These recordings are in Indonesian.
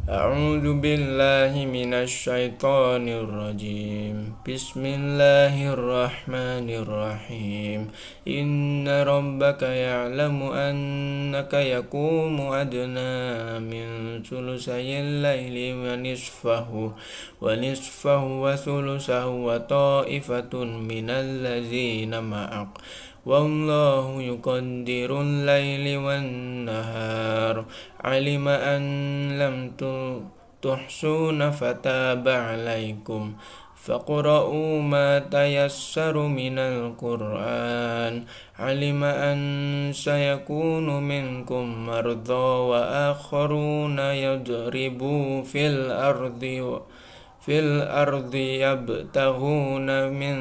أعوذ بالله من الشيطان الرجيم بسم الله الرحمن الرحيم إن ربك يعلم أنك يقوم أدنى من ثلثي الليل ونصفه وثلثه وطائفة من الذين معك والله يقدر الليل والنهار علم أن لم تحصون فتاب عليكم فاقرؤوا ما تيسر من القرآن علم أن سيكون منكم مرضى وآخرون يضربوا في الأرض يبتغون من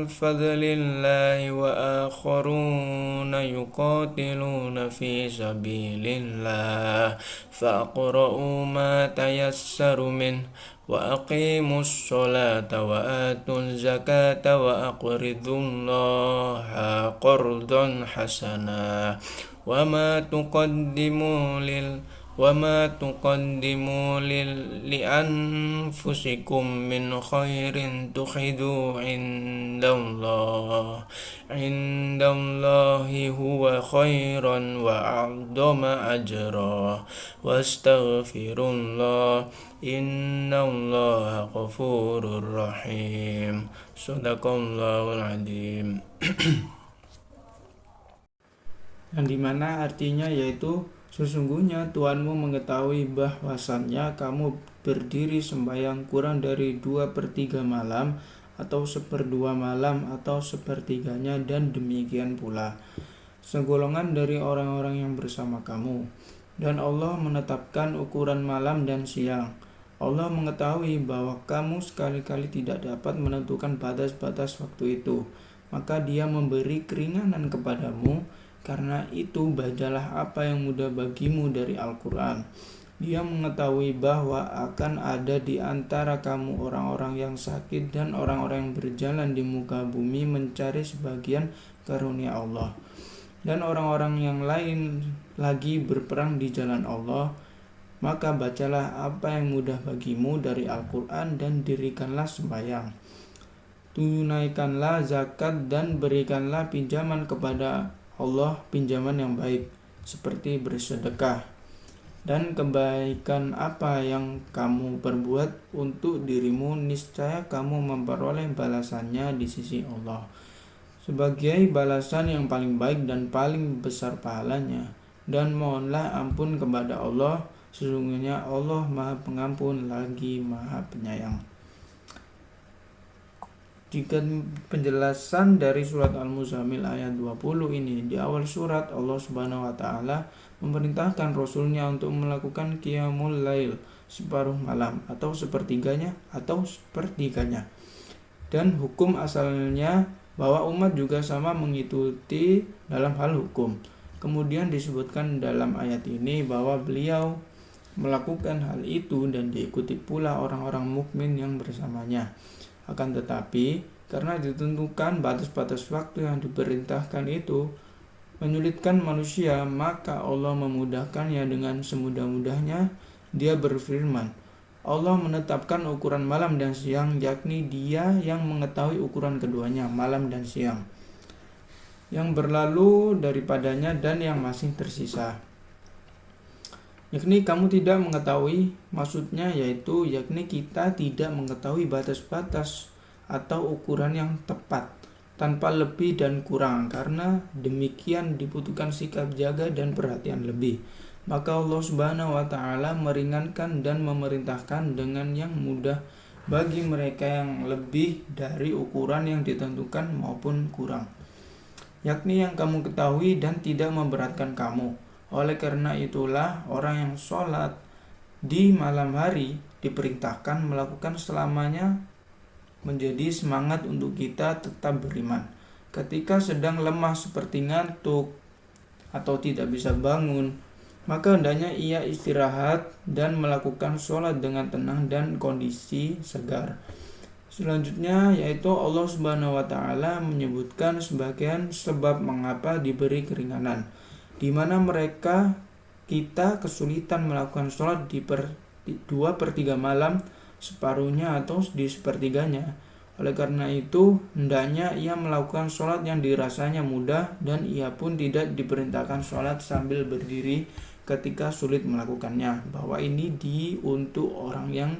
فضل الله وآخرون يقاتلون في سبيل الله فاقرؤوا ما تيسر منه وأقيموا الصلاة وآتوا الزكاة وأقرضوا الله قرضا حسنا وما تقدموا لأنفسكم من خير تجدوه عند الله هو خيرا وأعظم أجرا واستغفروا الله إن الله غفور رحيم صدق الله العظيم. Yang dimana artinya yaitu sesungguhnya Tuhanmu mengetahui bahwasannya kamu berdiri sembahyang kurang dari 2/3 malam atau 1/2 malam atau 1/3-nya, dan demikian pula segolongan dari orang-orang yang bersama kamu. Dan Allah menetapkan ukuran malam dan siang. Allah mengetahui bahwa kamu sekali-kali tidak dapat menentukan batas-batas waktu itu, maka Dia memberi keringanan kepadamu. Karena itu bacalah apa yang mudah bagimu dari Al-Quran. Dia mengetahui bahwa akan ada di antara kamu orang-orang yang sakit dan orang-orang yang berjalan di muka bumi mencari sebagian karunia Allah. Dan orang-orang yang lain lagi berperang di jalan Allah. Maka bacalah apa yang mudah bagimu dari Al-Quran dan dirikanlah sembahyang. Tunaikanlah zakat dan berikanlah pinjaman kepada Allah pinjaman yang baik, seperti bersedekah. Dan kebaikan apa yang kamu perbuat untuk dirimu, niscaya kamu memperoleh balasannya di sisi Allah, sebagai balasan yang paling baik dan paling besar pahalanya. Dan mohonlah ampun kepada Allah, sesungguhnya Allah Maha Pengampun lagi Maha Penyayang. Jika penjelasan dari surat Al-Muzammil ayat 20 ini, di awal surat Allah Subhanahu wa taala memerintahkan Rasulnya untuk melakukan qiyamul lail separuh malam atau sepertiganya. Dan hukum asalnya bahwa umat juga sama mengikuti dalam hal hukum. Kemudian disebutkan dalam ayat ini bahwa beliau melakukan hal itu dan diikuti pula orang-orang mukmin yang bersamanya. Akan tetapi, karena ditentukan batas-batas waktu yang diperintahkan itu menyulitkan manusia, maka Allah memudahkannya dengan semudah-mudahnya. Dia berfirman, Allah menetapkan ukuran malam dan siang, yakni Dia yang mengetahui ukuran keduanya, malam dan siang, yang berlalu daripadanya dan yang masih tersisa. Yakni kamu tidak mengetahui, maksudnya yakni kita tidak mengetahui batas-batas atau ukuran yang tepat tanpa lebih dan kurang. Karena demikian dibutuhkan sikap jaga dan perhatian lebih. Maka Allah Subhanahu wa taala meringankan dan memerintahkan dengan yang mudah bagi mereka yang lebih dari ukuran yang ditentukan maupun kurang, yakni yang kamu ketahui dan tidak memberatkan kamu. Oleh karena itulah orang yang sholat di malam hari diperintahkan melakukan selamanya, menjadi semangat untuk kita tetap beriman. Ketika sedang lemah seperti ngantuk atau tidak bisa bangun, maka hendaknya ia istirahat dan melakukan sholat dengan tenang dan kondisi segar. Selanjutnya yaitu Allah Subhanahu wa taala menyebutkan sebagian sebab mengapa diberi keringanan, di mana mereka kita kesulitan melakukan sholat di 2/3 malam, separuhnya atau di sepertiganya. Oleh karena itu, hendaknya ia melakukan sholat yang dirasanya mudah, dan ia pun tidak diperintahkan sholat sambil berdiri ketika sulit melakukannya. Bahwa ini untuk orang yang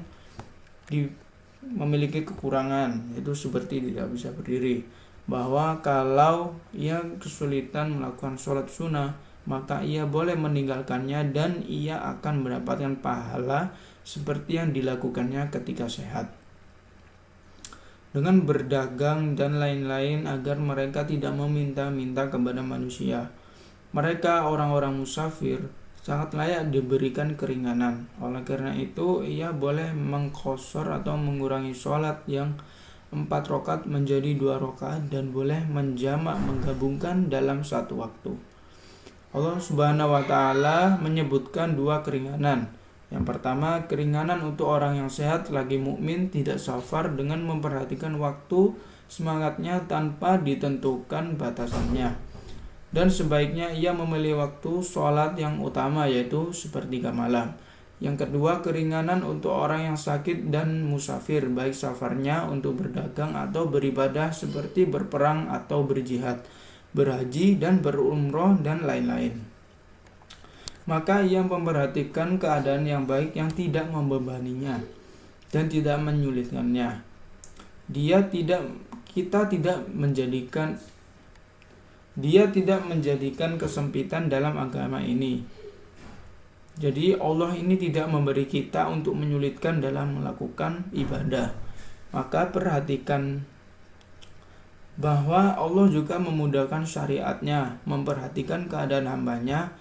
memiliki kekurangan, yaitu seperti tidak bisa berdiri. Bahwa kalau ia kesulitan melakukan sholat sunnah, maka ia boleh meninggalkannya dan ia akan mendapatkan pahala seperti yang dilakukannya ketika sehat. Dengan berdagang dan lain-lain agar mereka tidak meminta-minta kepada manusia. Mereka orang-orang musafir sangat layak diberikan keringanan. Oleh karena itu, ia boleh mengqashar atau mengurangi sholat yang 4 rakaat menjadi 2 rakaat dan boleh menjamak menggabungkan dalam satu waktu. Allah Subhanahu wa Ta'ala menyebutkan 2 keringanan. Yang pertama, keringanan untuk orang yang sehat lagi mukmin tidak safar dengan memperhatikan waktu semangatnya tanpa ditentukan batasannya. Dan sebaiknya ia memilih waktu sholat yang utama, yaitu sepertiga malam. Yang kedua, keringanan untuk orang yang sakit dan musafir, baik safarnya untuk berdagang atau beribadah seperti berperang atau berjihad, berhaji dan berumroh dan lain-lain. Maka ia memperhatikan keadaan yang baik yang tidak membebaninya dan tidak menyulitkannya. Dia tidak menjadikan kesempitan dalam agama ini. Jadi Allah ini tidak memberi kita untuk menyulitkan dalam melakukan ibadah. Maka perhatikan bahwa Allah juga memudahkan syariatnya, memperhatikan keadaan hambanya,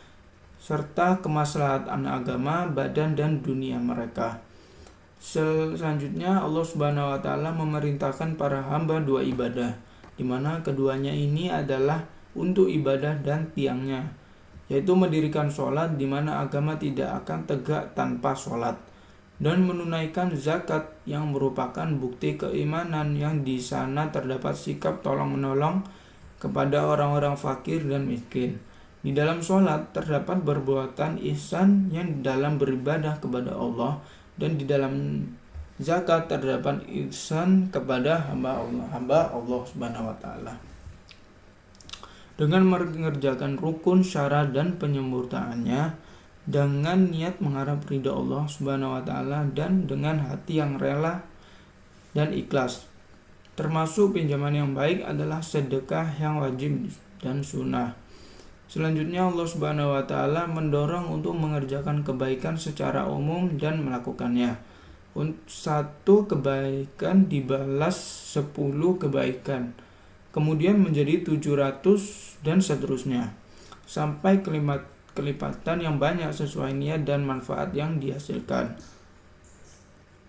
serta kemaslahatan agama, badan dan dunia mereka. Selanjutnya Allah Subhanahu wa Ta'ala memerintahkan para hamba 2 ibadah, di mana keduanya ini adalah untuk ibadah dan tiangnya, yaitu mendirikan sholat, di mana agama tidak akan tegak tanpa sholat, dan menunaikan zakat yang merupakan bukti keimanan yang di sana terdapat sikap tolong-menolong kepada orang-orang fakir dan miskin. Di dalam sholat terdapat perbuatan ihsan yang dalam beribadah kepada Allah, dan di dalam zakat terdapat ihsan kepada hamba Allah Subhanahu wa Ta'ala. Dengan mengerjakan rukun, syarat dan penyempurnaannya dengan niat mengharap ridha Allah Subhanahu wa Ta'ala dan dengan hati yang rela dan ikhlas. Termasuk pinjaman yang baik adalah sedekah yang wajib dan sunnah. Selanjutnya Allah Subhanahu wa Ta'ala mendorong untuk mengerjakan kebaikan secara umum dan melakukannya. 1 kebaikan dibalas 10 kebaikan, kemudian menjadi 700 dan seterusnya, sampai kelipatan yang banyak sesuai niat dan manfaat yang dihasilkan.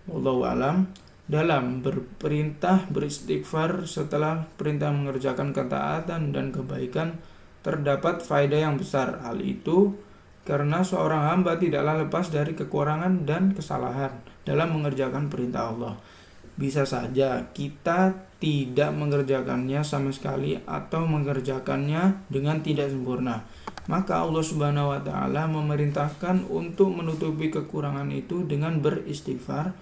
Wallahu a'lam. Dalam berperintah beristighfar setelah perintah mengerjakan ketaatan dan kebaikan terdapat faedah yang besar. Hal itu karena seorang hamba tidaklah lepas dari kekurangan dan kesalahan dalam mengerjakan perintah Allah. Bisa saja kita tidak mengerjakannya sama sekali atau mengerjakannya dengan tidak sempurna. Maka Allah Subhanahu wa Ta'ala memerintahkan untuk menutupi kekurangan itu dengan beristighfar,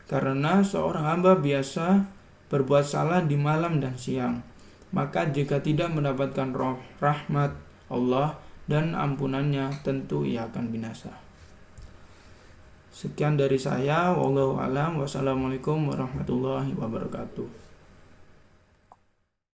karena seorang hamba biasa berbuat salah di malam dan siang. Maka jika tidak mendapatkan rahmat Allah dan ampunannya, tentu ia akan binasa. Sekian dari saya. Wallahu a'lam. Wassalamualaikum warahmatullahi wabarakatuh.